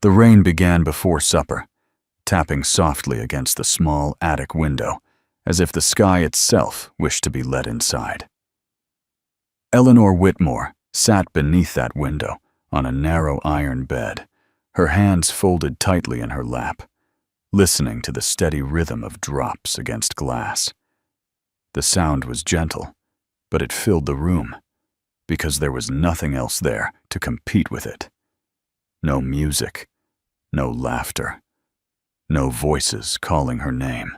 The rain began before supper, tapping softly against the small attic window, as if the sky itself wished to be let inside. Eleanor Whitmore sat beneath that window on a narrow iron bed, her hands folded tightly in her lap, listening to the steady rhythm of drops against glass. The sound was gentle, but it filled the room, because there was nothing else there to compete with it. No music, no laughter, no voices calling her name.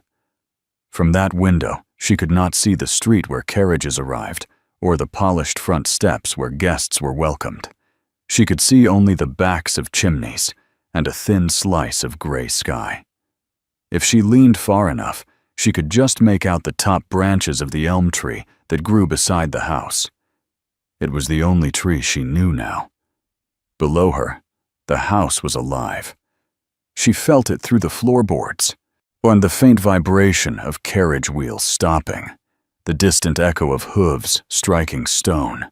From that window, she could not see the street where carriages arrived, or the polished front steps where guests were welcomed. She could see only the backs of chimneys and a thin slice of gray sky. If she leaned far enough, she could just make out the top branches of the elm tree that grew beside the house. It was the only tree she knew now. Below her, the house was alive. She felt it through the floorboards, and the faint vibration of carriage wheels stopping, the distant echo of hooves striking stone,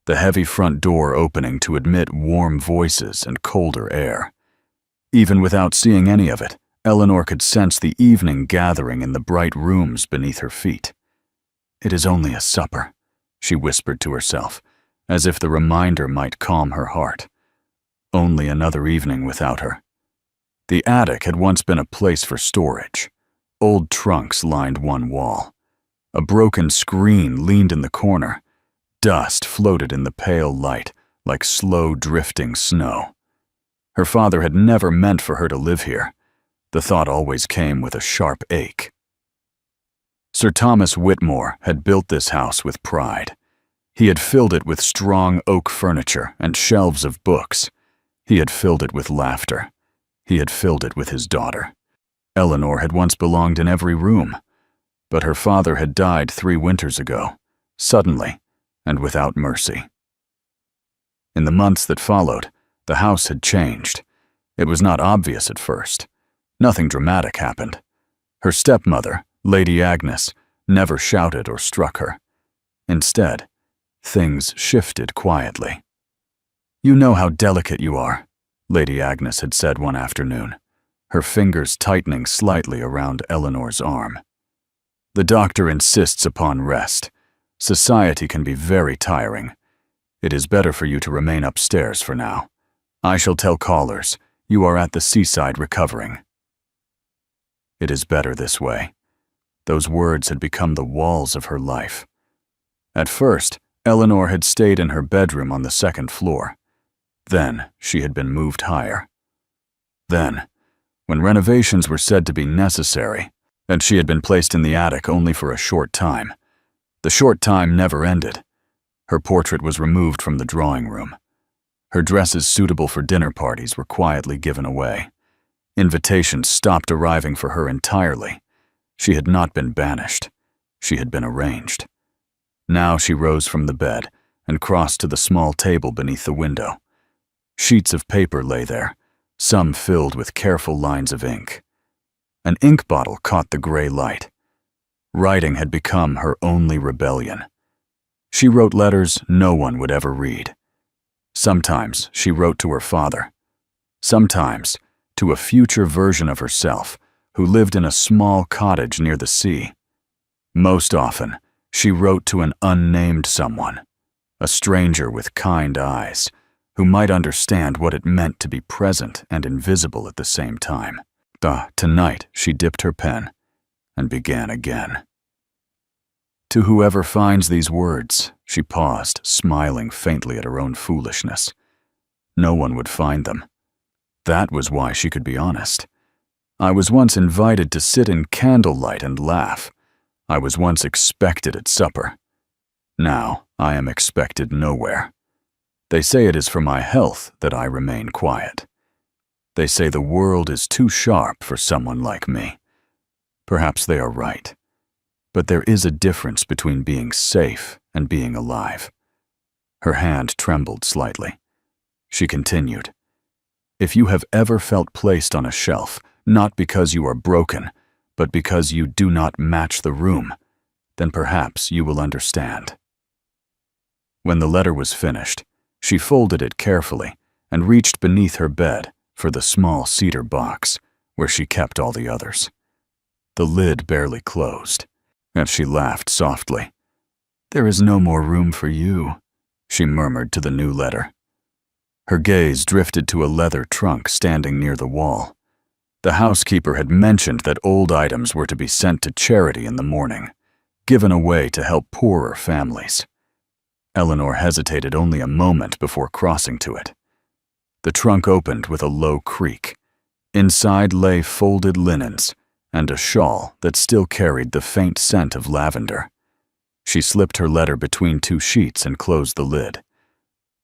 the heavy front door opening to admit warm voices and colder air. Even without seeing any of it, Eleanor could sense the evening gathering in the bright rooms beneath her feet. "It is only a supper," she whispered to herself, as if the reminder might calm her heart. Only another evening without her. The attic had once been a place for storage. Old trunks lined one wall. A broken screen leaned in the corner. Dust floated in the pale light like slow drifting snow. Her father had never meant for her to live here. The thought always came with a sharp ache. Sir Thomas Whitmore had built this house with pride. He had filled it with strong oak furniture and shelves of books. He had filled it with laughter. He had filled it with his daughter. Eleanor had once belonged in every room, but her father had died 3 winters ago, suddenly and without mercy. In the months that followed, the house had changed. It was not obvious at first. Nothing dramatic happened. Her stepmother, Lady Agnes, never shouted or struck her. Instead, things shifted quietly. "You know how delicate you are," Lady Agnes had said one afternoon, her fingers tightening slightly around Eleanor's arm. "The doctor insists upon rest. Society can be very tiring. It is better for you to remain upstairs for now. I shall tell callers you are at the seaside recovering." It is better this way. Those words had become the walls of her life. At first, Eleanor had stayed in her bedroom on the 2nd floor. Then she had been moved higher. Then, when renovations were said to be necessary, and she had been placed in the attic only for a short time, the short time never ended. Her portrait was removed from the drawing room. Her dresses suitable for dinner parties were quietly given away. Invitations stopped arriving for her entirely. She had not been banished. She had been arranged. Now she rose from the bed and crossed to the small table beneath the window. Sheets of paper lay there, some filled with careful lines of ink. An ink bottle caught the gray light. Writing had become her only rebellion. She wrote letters no one would ever read. Sometimes she wrote to her father. Sometimes to a future version of herself who lived in a small cottage near the sea. Most often, she wrote to an unnamed someone, a stranger with kind eyes, who might understand what it meant to be present and invisible at the same time. Tonight, she dipped her pen and began again. To whoever finds these words, she paused, smiling faintly at her own foolishness. No one would find them. That was why she could be honest. I was once invited to sit in candlelight and laugh. I was once expected at supper. Now I am expected nowhere. They say it is for my health that I remain quiet. They say the world is too sharp for someone like me. Perhaps they are right. But there is a difference between being safe and being alive. Her hand trembled slightly. She continued, "If you have ever felt placed on a shelf, not because you are broken, but because you do not match the room, then perhaps you will understand." When the letter was finished, she folded it carefully and reached beneath her bed for the small cedar box where she kept all the others. The lid barely closed, and she laughed softly. "There is no more room for you," she murmured to the new letter. Her gaze drifted to a leather trunk standing near the wall. The housekeeper had mentioned that old items were to be sent to charity in the morning, given away to help poorer families. Eleanor hesitated only a moment before crossing to it. The trunk opened with a low creak. Inside lay folded linens and a shawl that still carried the faint scent of lavender. She slipped her letter between two sheets and closed the lid.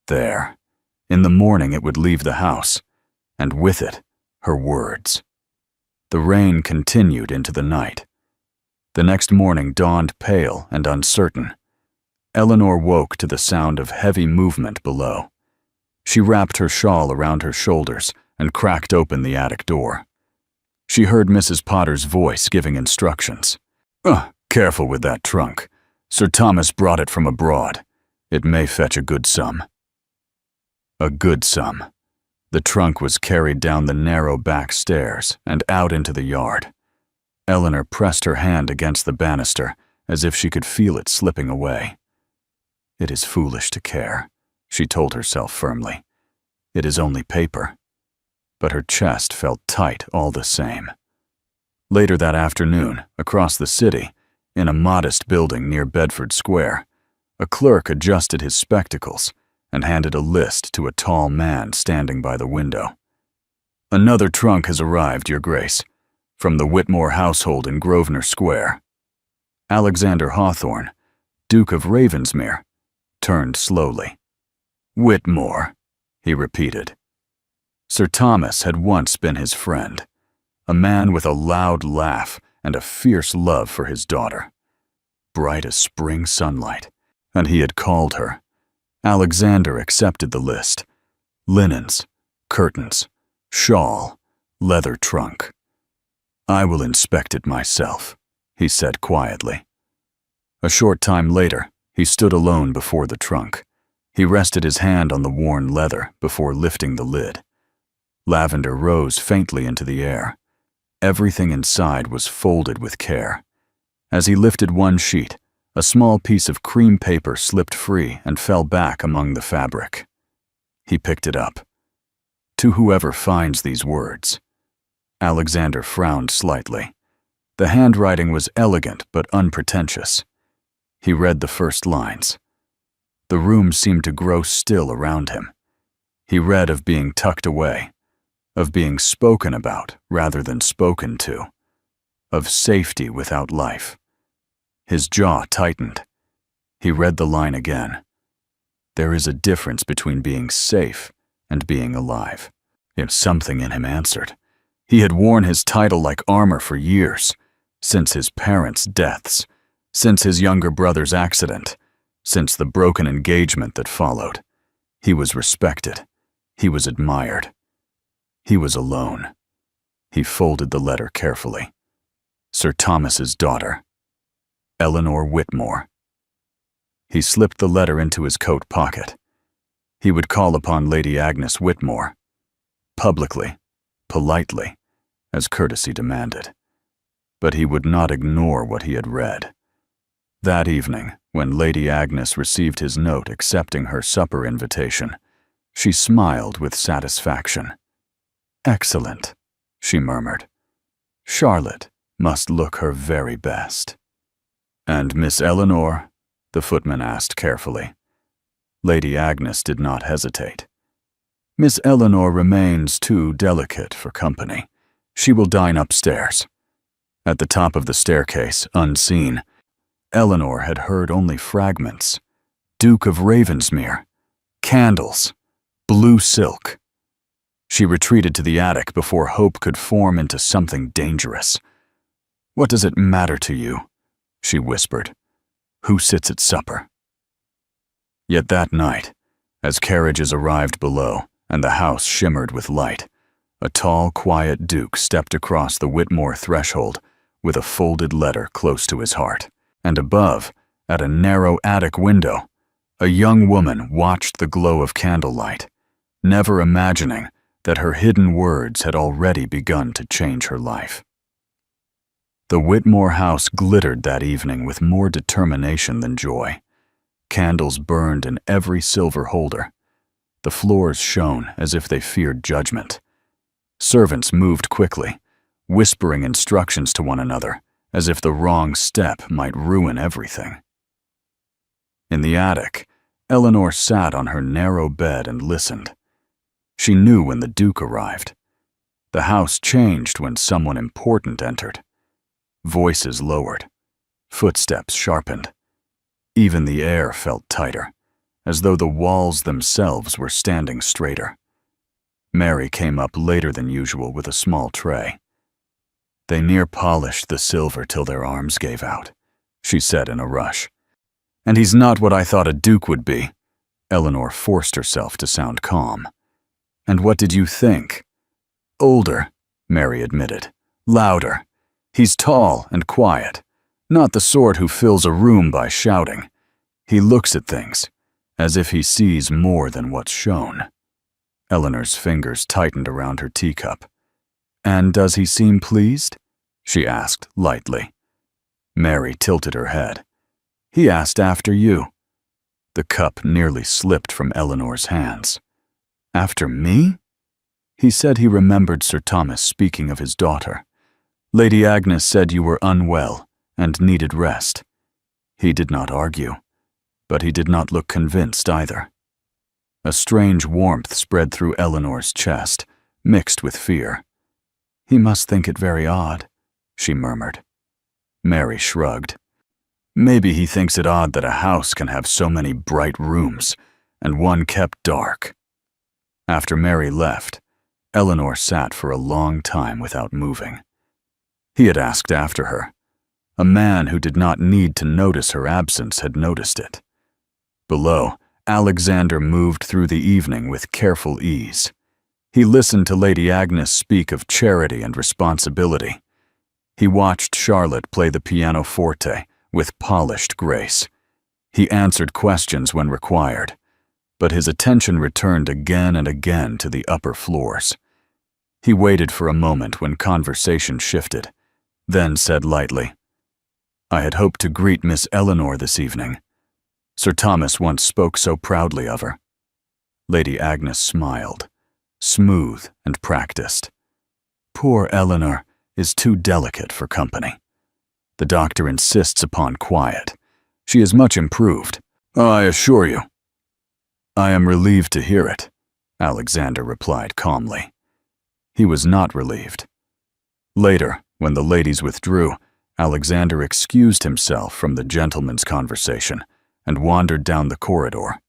There. In the morning it would leave the house, and with it, her words. The rain continued into the night. The next morning dawned pale and uncertain. Eleanor woke to the sound of heavy movement below. She wrapped her shawl around her shoulders and cracked open the attic door. She heard Mrs. Potter's voice giving instructions. Careful with that trunk. Sir Thomas brought it from abroad. It may fetch a good sum." A good sum. The trunk was carried down the narrow back stairs and out into the yard. Eleanor pressed her hand against the banister as if she could feel it slipping away. "It is foolish to care," she told herself firmly. "It is only paper." But her chest felt tight all the same. Later that afternoon, across the city, in a modest building near Bedford Square, a clerk adjusted his spectacles and handed a list to a tall man standing by the window. "Another trunk has arrived, Your Grace, from the Whitmore household in Grosvenor Square." Alexander Hawthorne, Duke of Ravensmere, turned slowly. "Whitmore," he repeated. Sir Thomas had once been his friend, a man with a loud laugh and a fierce love for his daughter. Bright as spring sunlight, and he had called her. Alexander accepted the list. Linens, curtains, shawl, leather trunk. "I will inspect it myself," he said quietly. A short time later, he stood alone before the trunk. He rested his hand on the worn leather before lifting the lid. Lavender rose faintly into the air. Everything inside was folded with care. As he lifted one sheet, a small piece of cream paper slipped free and fell back among the fabric. He picked it up. "To whoever finds these words." Alexander frowned slightly. The handwriting was elegant but unpretentious. He read the first lines. The room seemed to grow still around him. He read of being tucked away, of being spoken about rather than spoken to, of safety without life. His jaw tightened. He read the line again. There is a difference between being safe and being alive. If something in him answered. He had worn his title like armor for years, since his parents' deaths, since his younger brother's accident, since the broken engagement that followed. He was respected. He was admired. He was alone. He folded the letter carefully. Sir Thomas's daughter, Eleanor Whitmore. He slipped the letter into his coat pocket. He would call upon Lady Agnes Whitmore, publicly, politely, as courtesy demanded. But he would not ignore what he had read. That evening, when Lady Agnes received his note accepting her supper invitation, she smiled with satisfaction. "Excellent," she murmured. "Charlotte must look her very best." "And Miss Eleanor?" the footman asked carefully. Lady Agnes did not hesitate. "Miss Eleanor remains too delicate for company. She will dine upstairs." At the top of the staircase, unseen, Eleanor had heard only fragments. Duke of Ravensmere, candles, blue silk. She retreated to the attic before hope could form into something dangerous. "What does it matter to you?" she whispered. "Who sits at supper?" Yet that night, as carriages arrived below and the house shimmered with light, a tall, quiet Duke stepped across the Whitmore threshold with a folded letter close to his heart. And above, at a narrow attic window, a young woman watched the glow of candlelight, never imagining that her hidden words had already begun to change her life. The Whitmore house glittered that evening with more determination than joy. Candles burned in every silver holder. The floors shone as if they feared judgment. Servants moved quickly, whispering instructions to one another, as if the wrong step might ruin everything. In the attic, Eleanor sat on her narrow bed and listened. She knew when the Duke arrived. The house changed when someone important entered. Voices lowered. Footsteps sharpened. Even the air felt tighter, as though the walls themselves were standing straighter. Mary came up later than usual with a small tray. "They near polished the silver till their arms gave out," she said in a rush. "And he's not what I thought a duke would be." Eleanor forced herself to sound calm. "And what did you think?" "Older," Mary admitted. "Louder. He's tall and quiet, not the sort who fills a room by shouting. He looks at things, as if he sees more than what's shown." Eleanor's fingers tightened around her teacup. "And does he seem pleased?" she asked lightly. Mary tilted her head. "He asked after you." The cup nearly slipped from Eleanor's hands. "After me?" "He said he remembered Sir Thomas speaking of his daughter. Lady Agnes said you were unwell and needed rest." He did not argue, but he did not look convinced either. A strange warmth spread through Eleanor's chest, mixed with fear. "He must think it very odd," she murmured. Mary shrugged. "Maybe he thinks it odd that a house can have so many bright rooms, and one kept dark." After Mary left, Eleanor sat for a long time without moving. He had asked after her. A man who did not need to notice her absence had noticed it. Below, Alexander moved through the evening with careful ease. He listened to Lady Agnes speak of charity and responsibility. He watched Charlotte play the pianoforte with polished grace. He answered questions when required, but his attention returned again and again to the upper floors. He waited for a moment when conversation shifted, then said lightly, "I had hoped to greet Miss Eleanor this evening. Sir Thomas once spoke so proudly of her." Lady Agnes smiled, smooth and practiced. "Poor Eleanor is too delicate for company. The doctor insists upon quiet. She is much improved, I assure you." "I am relieved to hear it," Alexander replied calmly. He was not relieved. Later, when the ladies withdrew, Alexander excused himself from the gentlemen's conversation and wandered down the corridor.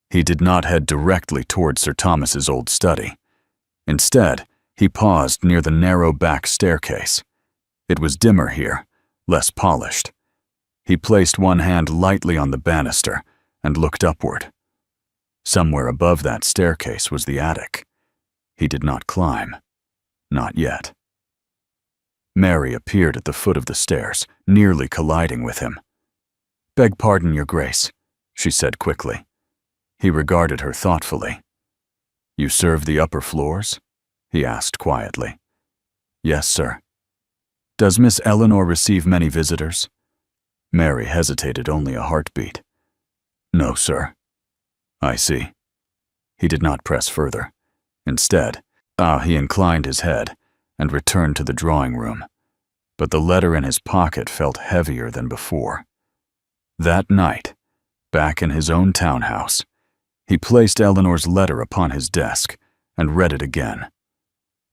He did not head directly toward Sir Thomas's old study. Instead, he paused near the narrow back staircase. It was dimmer here, less polished. He placed one hand lightly on the banister and looked upward. Somewhere above that staircase was the attic. He did not climb. Not yet. Mary appeared at the foot of the stairs, nearly colliding with him. "Beg pardon, Your Grace," she said quickly. He regarded her thoughtfully. "You serve the upper floors?" he asked quietly. "Yes, sir." "Does Miss Eleanor receive many visitors?" Mary hesitated only a heartbeat. "No, sir." "I see." He did not press further. Instead, he inclined his head and returned to the drawing room, but the letter in his pocket felt heavier than before. That night, back in his own townhouse, he placed Eleanor's letter upon his desk and read it again.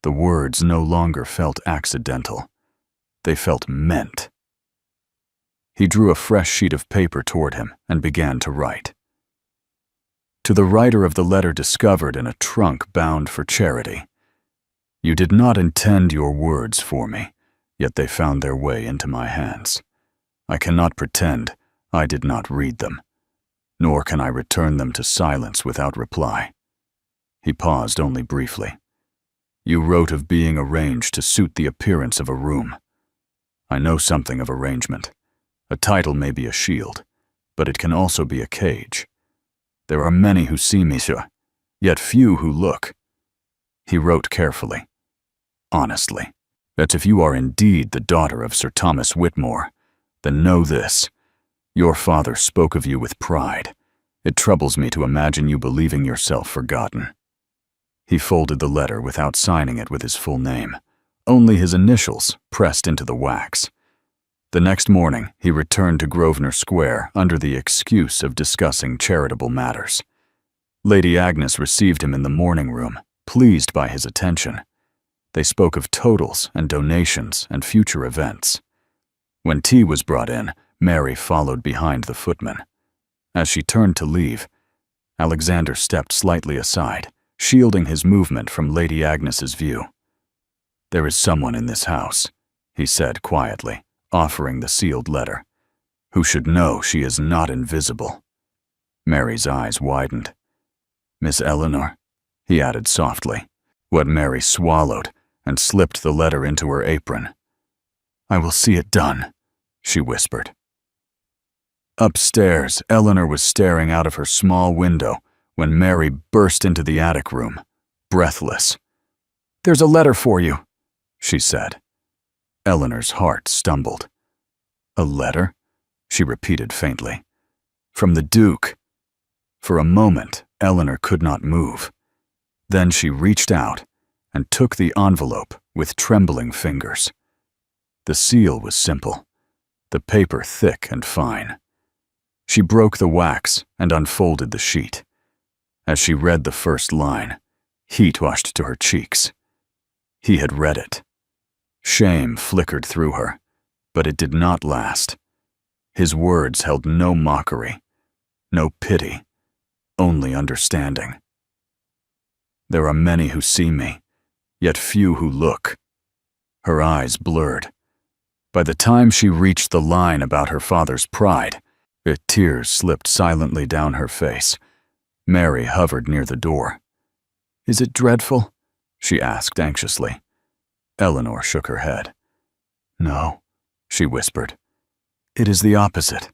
The words no longer felt accidental. They felt meant. He drew a fresh sheet of paper toward him and began to write. To the writer of the letter discovered in a trunk bound for charity. You did not intend your words for me, yet they found their way into my hands. I cannot pretend I did not read them, nor can I return them to silence without reply. He paused only briefly. You wrote of being arranged to suit the appearance of a room. I know something of arrangement. A title may be a shield, but it can also be a cage. There are many who see me, sir, yet few who look. He wrote carefully, honestly, that if you are indeed the daughter of Sir Thomas Whitmore, then know this. Your father spoke of you with pride. It troubles me to imagine you believing yourself forgotten. He folded the letter without signing it with his full name, only his initials pressed into the wax. The next morning, he returned to Grosvenor Square under the excuse of discussing charitable matters. Lady Agnes received him in the morning room, pleased by his attention. They spoke of totals and donations and future events. When tea was brought in, Mary followed behind the footman. As she turned to leave, Alexander stepped slightly aside, shielding his movement from Lady Agnes's view. "There is someone in this house," he said quietly, offering the sealed letter, "who should know she is not invisible." Mary's eyes widened. "Miss Eleanor," he added softly, what Mary swallowed and slipped the letter into her apron. "I will see it done," she whispered. Upstairs, Eleanor was staring out of her small window when Mary burst into the attic room, breathless. "There's a letter for you," she said. Eleanor's heart stumbled. "A letter?" she repeated faintly. "From the Duke." For a moment, Eleanor could not move. Then she reached out and took the envelope with trembling fingers. The seal was simple, the paper thick and fine. She broke the wax and unfolded the sheet. As she read the first line, heat rushed to her cheeks. He had read it. Shame flickered through her, but it did not last. His words held no mockery, no pity, only understanding. "There are many who see me, yet few who look." Her eyes blurred. By the time she reached the line about her father's pride, tears slipped silently down her face. Mary hovered near the door. "Is it dreadful?" she asked anxiously. Eleanor shook her head. "No," she whispered. "It is the opposite."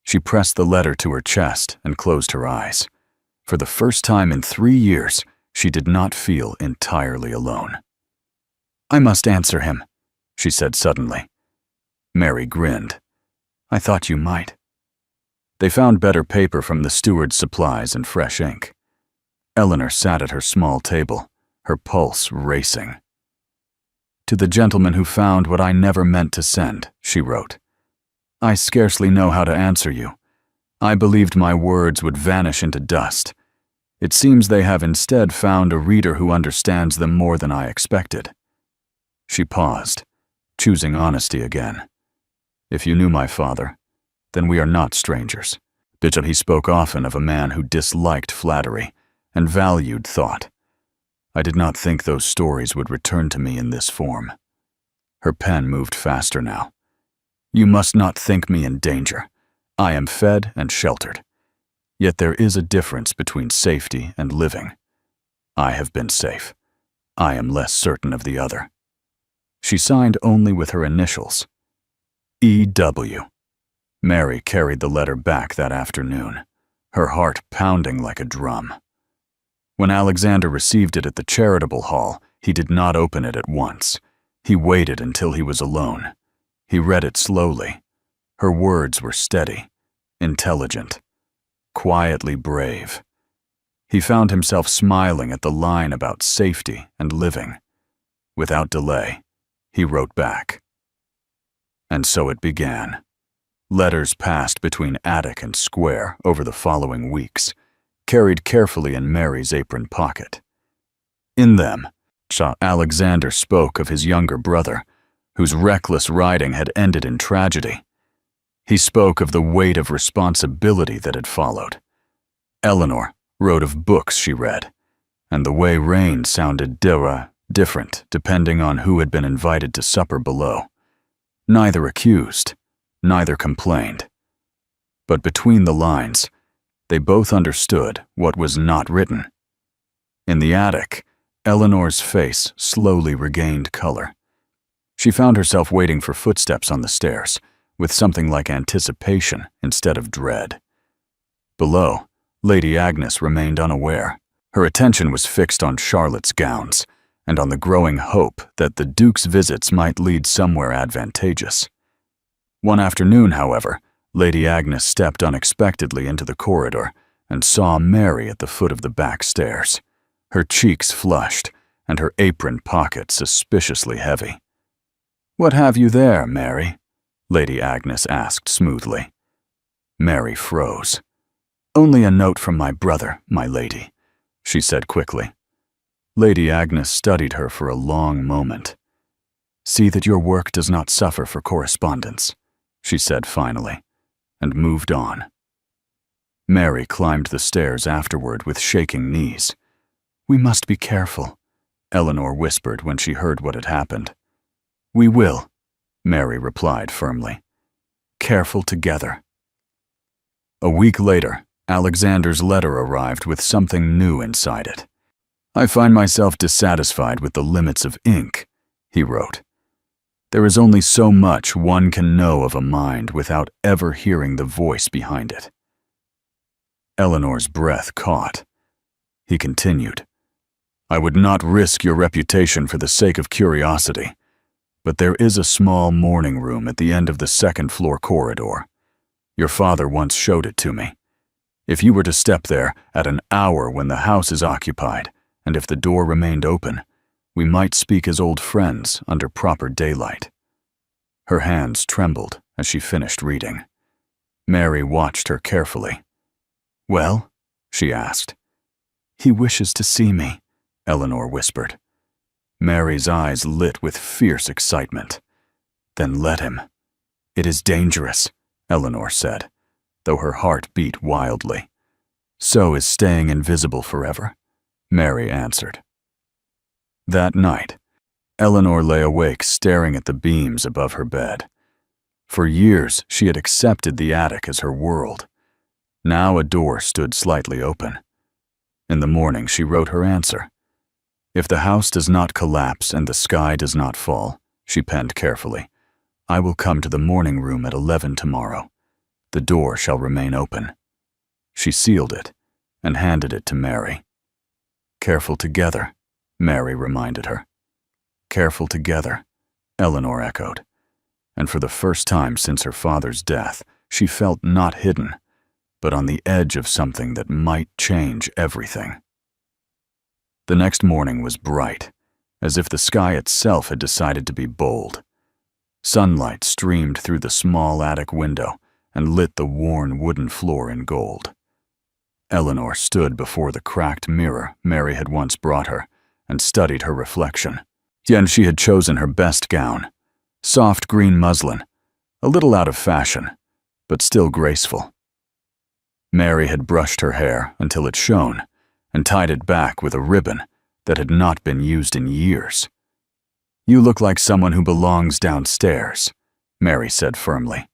She pressed the letter to her chest and closed her eyes. For the first time in 3 years, she did not feel entirely alone. "I must answer him," she said suddenly. Mary grinned. "I thought you might." They found better paper from the steward's supplies and fresh ink. Eleanor sat at her small table, her pulse racing. "To the gentleman who found what I never meant to send," she wrote. "I scarcely know how to answer you. I believed my words would vanish into dust. It seems they have instead found a reader who understands them more than I expected." She paused, choosing honesty again. "If you knew my father, then we are not strangers." He spoke often of a man who disliked flattery and valued thought. "I did not think those stories would return to me in this form." Her pen moved faster now. "You must not think me in danger. I am fed and sheltered. Yet there is a difference between safety and living. I have been safe. I am less certain of the other." She signed only with her initials. E.W. Mary carried the letter back that afternoon, her heart pounding like a drum. When Alexander received it at the charitable hall, he did not open it at once. He waited until he was alone. He read it slowly. Her words were steady, intelligent, quietly brave. He found himself smiling at the line about safety and living. Without delay, he wrote back. And so it began. Letters passed between attic and square over the following weeks, carried carefully in Mary's apron pocket. In them, Alexander spoke of his younger brother, whose reckless riding had ended in tragedy. He spoke of the weight of responsibility that had followed. Eleanor wrote of books she read, and the way rain sounded different depending on who had been invited to supper below. Neither accused, neither complained. But between the lines, they both understood what was not written. In the attic, Eleanor's face slowly regained color. She found herself waiting for footsteps on the stairs, with something like anticipation instead of dread. Below, Lady Agnes remained unaware. Her attention was fixed on Charlotte's gowns and on the growing hope that the Duke's visits might lead somewhere advantageous. One afternoon, however, Lady Agnes stepped unexpectedly into the corridor and saw Mary at the foot of the back stairs, her cheeks flushed and her apron pocket suspiciously heavy. "What have you there, Mary?" Lady Agnes asked smoothly. Mary froze. "Only a note from my brother, my lady," she said quickly. Lady Agnes studied her for a long moment. "See that your work does not suffer for correspondence," she said finally, and moved on. Mary climbed the stairs afterward with shaking knees. "We must be careful," Eleanor whispered when she heard what had happened. "We will," Mary replied firmly. "Careful together." A week later, Alexander's letter arrived with something new inside it. "I find myself dissatisfied with the limits of ink," he wrote. "There is only so much one can know of a mind without ever hearing the voice behind it." Eleanor's breath caught. He continued, "I would not risk your reputation for the sake of curiosity, but there is a small morning room at the end of the second-floor corridor. Your father once showed it to me. If you were to step there at an hour when the house is occupied, and if the door remained open, we might speak as old friends under proper daylight." Her hands trembled as she finished reading. Mary watched her carefully. "Well?" she asked. "He wishes to see me," Eleanor whispered. Mary's eyes lit with fierce excitement. "Then let him." "It is dangerous," Eleanor said, though her heart beat wildly. "So is staying invisible forever," Mary answered. That night, Eleanor lay awake staring at the beams above her bed. For years, she had accepted the attic as her world. Now a door stood slightly open. In the morning, she wrote her answer. "If the house does not collapse and the sky does not fall," she penned carefully, "I will come to the morning room at 11 tomorrow. The door shall remain open." She sealed it and handed it to Mary. "Careful together," Mary reminded her. "Careful together," Eleanor echoed. And for the first time since her father's death, she felt not hidden, but on the edge of something that might change everything. The next morning was bright, as if the sky itself had decided to be bold. Sunlight streamed through the small attic window and lit the worn wooden floor in gold. Eleanor stood before the cracked mirror Mary had once brought her and studied her reflection. And she had chosen her best gown, soft green muslin, a little out of fashion, but still graceful. Mary had brushed her hair until it shone and tied it back with a ribbon that had not been used in years. "You look like someone who belongs downstairs," Mary said firmly.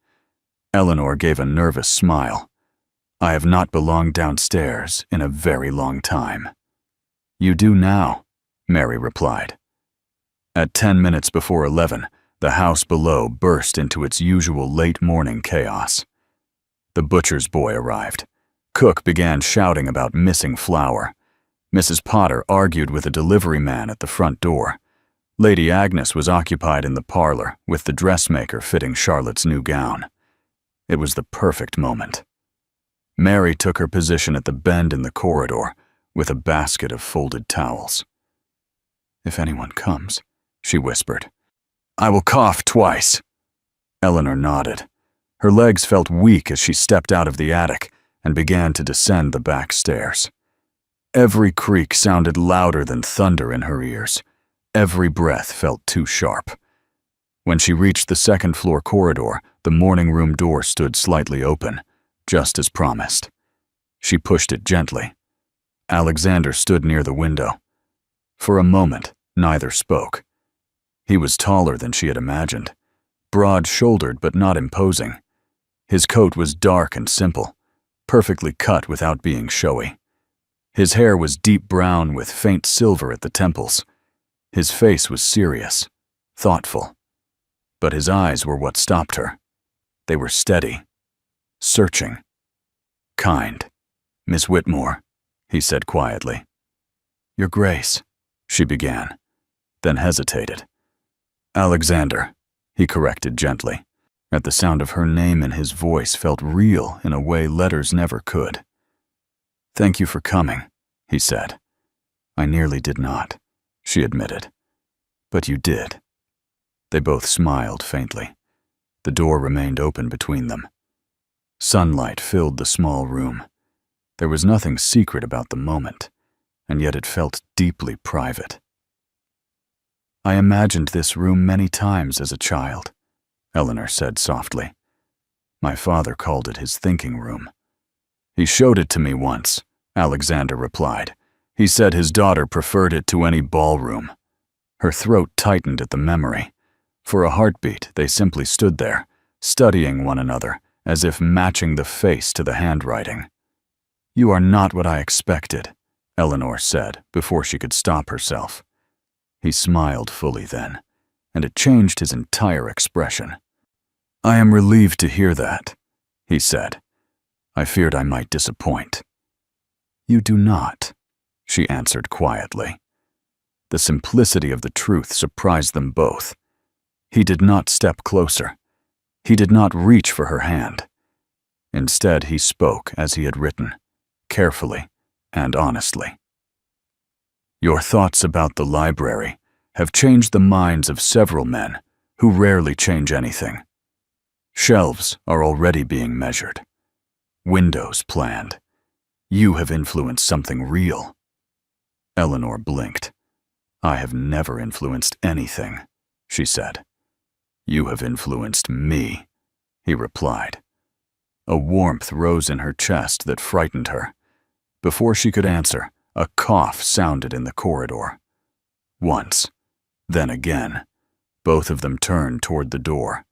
Eleanor gave a nervous smile. "I have not belonged downstairs in a very long time." "You do now," Mary replied. At 10 minutes before 11, the house below burst into its usual late morning chaos. The butcher's boy arrived. Cook began shouting about missing flour. Mrs. Potter argued with a delivery man at the front door. Lady Agnes was occupied in the parlor with the dressmaker fitting Charlotte's new gown. It was the perfect moment. Mary took her position at the bend in the corridor with a basket of folded towels. "If anyone comes," she whispered, "I will cough twice." Eleanor nodded. Her legs felt weak as she stepped out of the attic and began to descend the back stairs. Every creak sounded louder than thunder in her ears. Every breath felt too sharp. When she reached the second-floor corridor, the morning room door stood slightly open, just as promised. She pushed it gently. Alexander stood near the window. For a moment, neither spoke. He was taller than she had imagined, broad-shouldered but not imposing. His coat was dark and simple, perfectly cut without being showy. His hair was deep brown with faint silver at the temples. His face was serious, thoughtful. But his eyes were what stopped her. They were steady, searching, kind. "Miss Whitmore," he said quietly. Your Grace, she began, then hesitated. Alexander, he corrected gently. At the sound of her name in his voice felt real in a way letters never could. Thank you for coming, he said. I nearly did not, she admitted. But you did. They both smiled faintly. The door remained open between them. Sunlight filled the small room. There was nothing secret about the moment, and yet it felt deeply private. I imagined this room many times as a child, Eleanor said softly. My father called it his thinking room. He showed it to me once, Alexander replied. He said his daughter preferred it to any ballroom. Her throat tightened at the memory. For a heartbeat, they simply stood there, studying one another, as if matching the face to the handwriting. You are not what I expected, Eleanor said before she could stop herself. He smiled fully then, and it changed his entire expression. I am relieved to hear that, he said. I feared I might disappoint. You do not, she answered quietly. The simplicity of the truth surprised them both. He did not step closer. He did not reach for her hand. Instead, he spoke as he had written, carefully and honestly. Your thoughts about the library have changed the minds of several men who rarely change anything. Shelves are already being measured. Windows planned. You have influenced something real. Eleanor blinked. I have never influenced anything, she said. You have influenced me, he replied. A warmth rose in her chest that frightened her. Before she could answer, a cough sounded in the corridor. Once, then again. Both of them turned toward the door.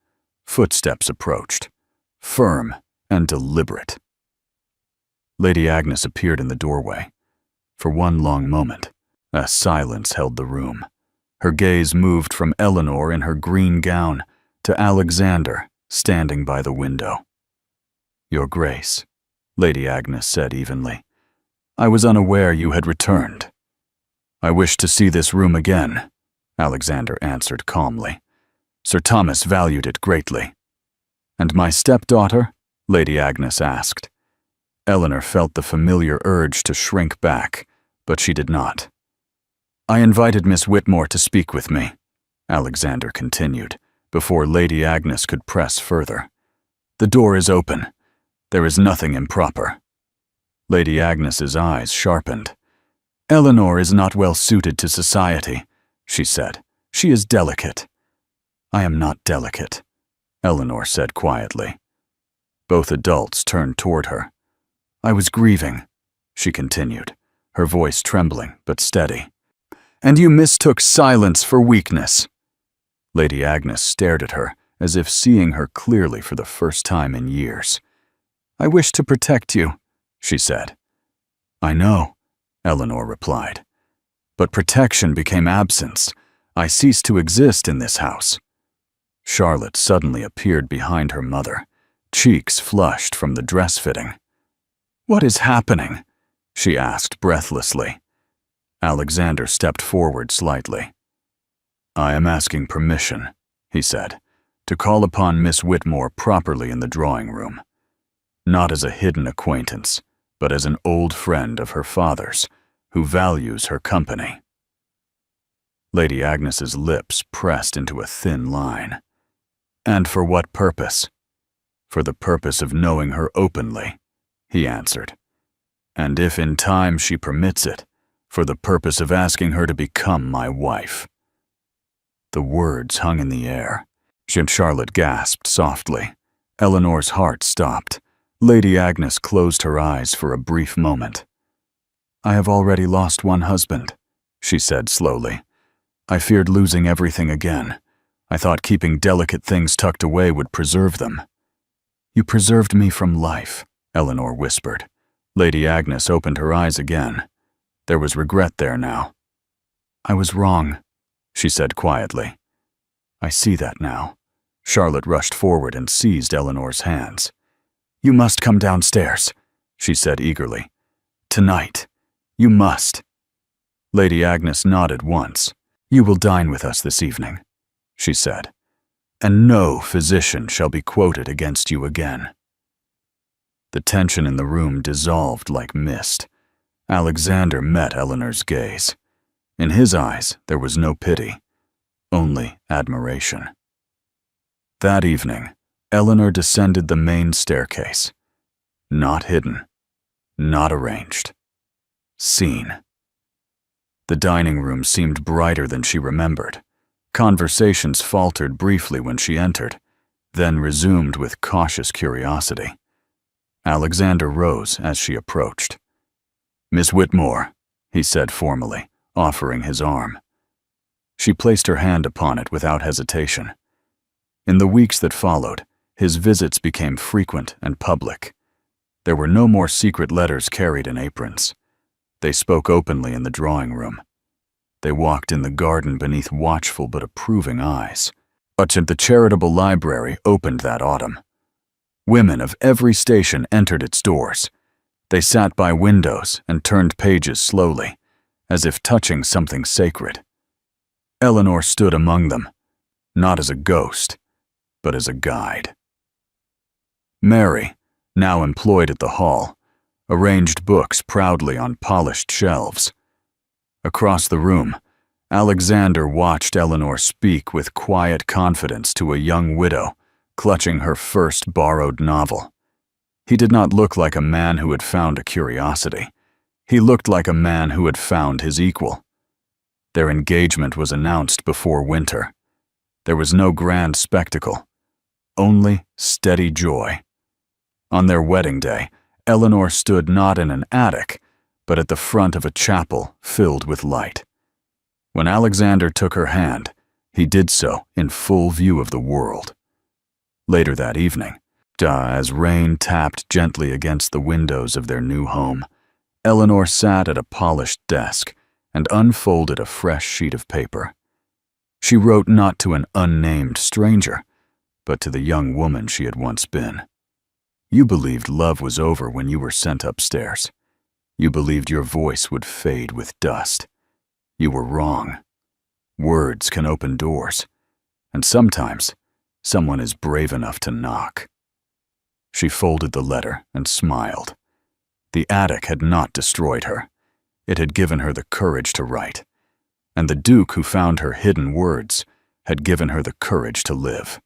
Footsteps approached, firm and deliberate. Lady Agnes appeared in the doorway. For one long moment, a silence held the room. Her gaze moved from Eleanor in her green gown to Alexander standing by the window. Your Grace, Lady Agnes said evenly, I was unaware you had returned. I wish to see this room again, Alexander answered calmly. Sir Thomas valued it greatly. And my stepdaughter? Lady Agnes asked. Eleanor felt the familiar urge to shrink back, but she did not. I invited Miss Whitmore to speak with me, Alexander continued, before Lady Agnes could press further. The door is open. There is nothing improper. Lady Agnes's eyes sharpened. Eleanor is not well suited to society, she said. She is delicate. I am not delicate, Eleanor said quietly. Both adults turned toward her. I was grieving, she continued, her voice trembling but steady. And you mistook silence for weakness. Lady Agnes stared at her, as if seeing her clearly for the first time in years. I wish to protect you, she said. I know, Eleanor replied. But protection became absence. I ceased to exist in this house. Charlotte suddenly appeared behind her mother, cheeks flushed from the dress fitting. What is happening? She asked breathlessly. Alexander stepped forward slightly. I am asking permission, he said, to call upon Miss Whitmore properly in the drawing room. Not as a hidden acquaintance, but as an old friend of her father's, who values her company. Lady Agnes's lips pressed into a thin line. And for what purpose? For the purpose of knowing her openly, he answered. And if in time she permits it, for the purpose of asking her to become my wife. The words hung in the air. Charlotte gasped softly. Eleanor's heart stopped. Lady Agnes closed her eyes for a brief moment. I have already lost one husband, she said slowly. I feared losing everything again. I thought keeping delicate things tucked away would preserve them. You preserved me from life, Eleanor whispered. Lady Agnes opened her eyes again. There was regret there now. I was wrong, she said quietly. I see that now. Charlotte rushed forward and seized Eleanor's hands. You must come downstairs, she said eagerly. Tonight. You must. Lady Agnes nodded once. "You will dine with us this evening," she said, "and no physician shall be quoted against you again." The tension in the room dissolved like mist. Alexander met Eleanor's gaze. In his eyes, there was no pity, only admiration. That evening, Eleanor descended the main staircase. Not hidden, not arranged. Seen. The dining room seemed brighter than she remembered. Conversations faltered briefly when she entered, then resumed with cautious curiosity. Alexander rose as she approached. "Miss Whitmore," he said formally, offering his arm. She placed her hand upon it without hesitation. In the weeks that followed, his visits became frequent and public. There were no more secret letters carried in aprons. They spoke openly in the drawing room. They walked in the garden beneath watchful but approving eyes. But the charitable library opened that autumn. Women of every station entered its doors. They sat by windows and turned pages slowly, as if touching something sacred. Eleanor stood among them, not as a ghost, but as a guide. Mary, now employed at the hall, arranged books proudly on polished shelves. Across the room, Alexander watched Eleanor speak with quiet confidence to a young widow clutching her first borrowed novel. He did not look like a man who had found a curiosity. He looked like a man who had found his equal. Their engagement was announced before winter. There was no grand spectacle, only steady joy. On their wedding day, Eleanor stood not in an attic, but at the front of a chapel filled with light. When Alexander took her hand, he did so in full view of the world. Later that evening, as rain tapped gently against the windows of their new home, Eleanor sat at a polished desk and unfolded a fresh sheet of paper. She wrote not to an unnamed stranger, but to the young woman she had once been. You believed love was over when you were sent upstairs. You believed your voice would fade with dust. You were wrong. Words can open doors, and sometimes someone is brave enough to knock. She folded the letter and smiled. The attic had not destroyed her. It had given her the courage to write, and the Duke who found her hidden words had given her the courage to live.